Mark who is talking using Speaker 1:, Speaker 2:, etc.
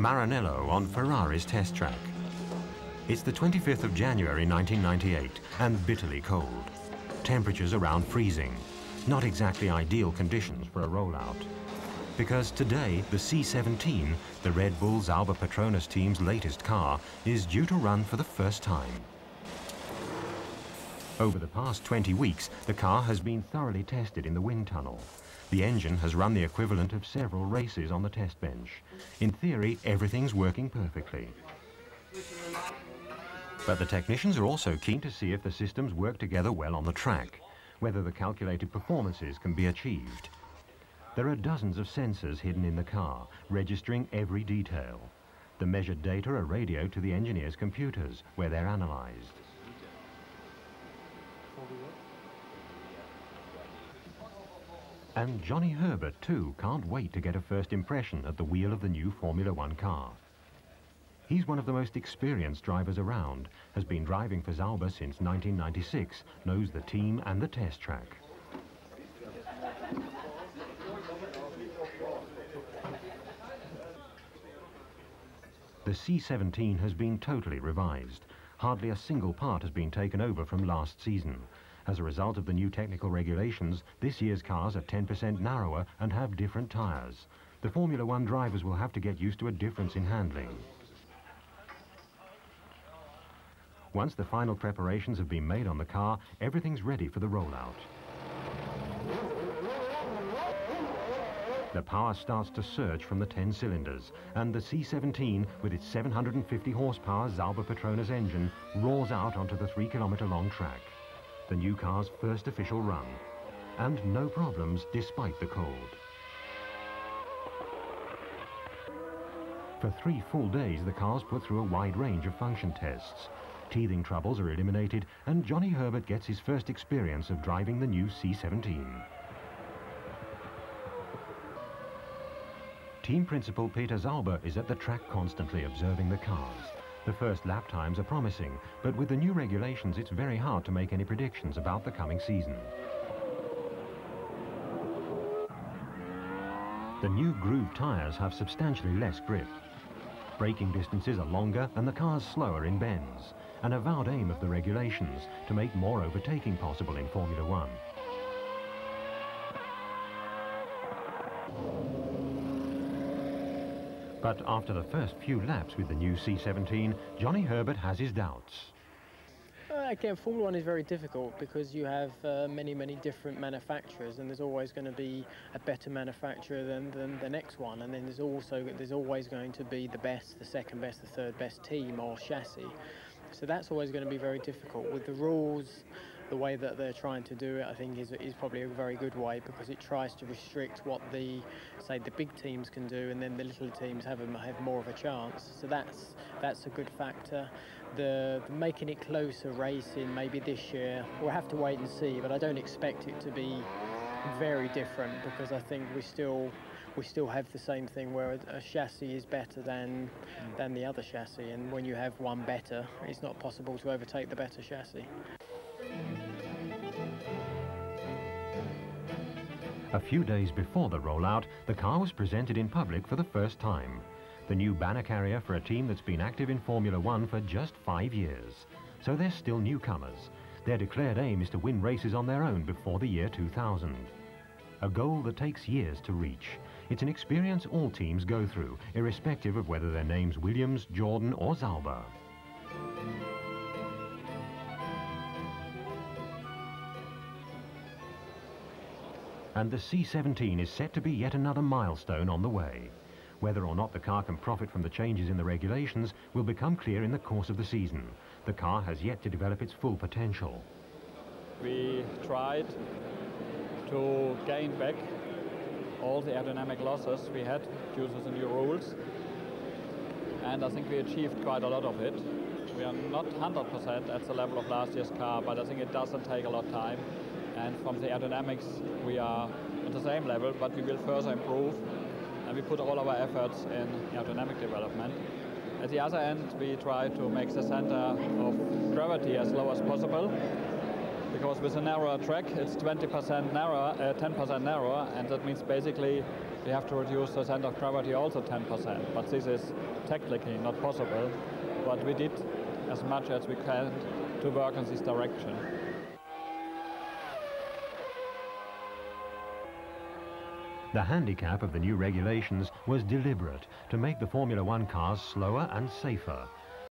Speaker 1: Maranello on Ferrari's test track. It's the 25th of January 1998 and bitterly cold. Temperatures around freezing. Not exactly ideal conditions for a rollout. Because today, the C17, the Red Bull Sauber Petronas team's latest car, is due to run for the first time. Over the past 20 weeks, the car has been thoroughly tested in the wind tunnel. The engine has run the equivalent of several races on the test bench. In theory, everything's working perfectly. But the technicians are also keen to see if the systems work together well on the track, whether the calculated performances can be achieved. There are dozens of sensors hidden in the car, registering every detail. The measured data are radioed to the engineers' computers, where they're analyzed. And Johnny Herbert, too, can't wait to get a first impression at the wheel of the new Formula One car. He's one of the most experienced drivers around, has been driving for Sauber since 1996, knows the team and the test track. The C17 has been totally revised. Hardly a single part has been taken over from last season. As a result of the new technical regulations, this year's cars are 10% narrower and have different tyres. The Formula One drivers will have to get used to a difference in handling. Once the final preparations have been made on the car, everything's ready for the rollout. The power starts to surge from the 10 cylinders, and the C17, with its 750 horsepower Sauber Petronas engine, roars out onto the 3-kilometre-long track. The new car's first official run. And no problems despite the cold. For 3 full days, the car's put through a wide range of function tests. Teething troubles are eliminated, and Johnny Herbert gets his first experience of driving the new C17. Team principal Peter Sauber is at the track constantly observing the cars. The first lap times are promising, but with the new regulations it's very hard to make any predictions about the coming season. The new groove tyres have substantially less grip. Braking distances are longer and the car's slower in bends, an avowed aim of the regulations to make more overtaking possible in Formula One. But after the first few laps with the new C17, Johnny Herbert has his doubts.
Speaker 2: Again, Formula One is very difficult because you have many different manufacturers, and there's always going to be a better manufacturer than the next one, and then there's always going to be the best, the second best, the third best team or chassis. So that's always going to be very difficult. With the rules, the way that they're trying to do it, I think is probably a very good way, because it tries to restrict what the big teams can do, and then the little teams have more of a chance. So that's a good factor. The making it closer racing maybe this year, we'll have to wait and see, but I don't expect it to be very different, because I think we still have the same thing where a chassis is better than the other chassis, and when you have one better, it's not possible to overtake the better chassis.
Speaker 1: A few days before the rollout, the car was presented in public for the first time. The new banner carrier for a team that's been active in Formula One for just 5 years. So they're still newcomers. Their declared aim is to win races on their own before the year 2000. A goal that takes years to reach. It's an experience all teams go through, irrespective of whether their name's Williams, Jordan or Sauber. And the C17 is set to be yet another milestone on the way. Whether or not the car can profit from the changes in the regulations will become clear in the course of the season. The car has yet to develop its full potential.
Speaker 3: We tried to gain back all the aerodynamic losses we had due to the new rules, and I think we achieved quite a lot of it. We are not 100% at the level of last year's car, but I think it doesn't take a lot of time. And from the aerodynamics, we are at the same level, but we will further improve, and we put all our efforts in aerodynamic development. At the other end, we try to make the center of gravity as low as possible, because with a narrower track it's 20% narrower, 10% narrower, and that means basically we have to reduce the center of gravity also 10%. But this is technically not possible, but we did as much as we can to work in this direction.
Speaker 1: The handicap of the new regulations was deliberate to make the Formula One cars slower and safer,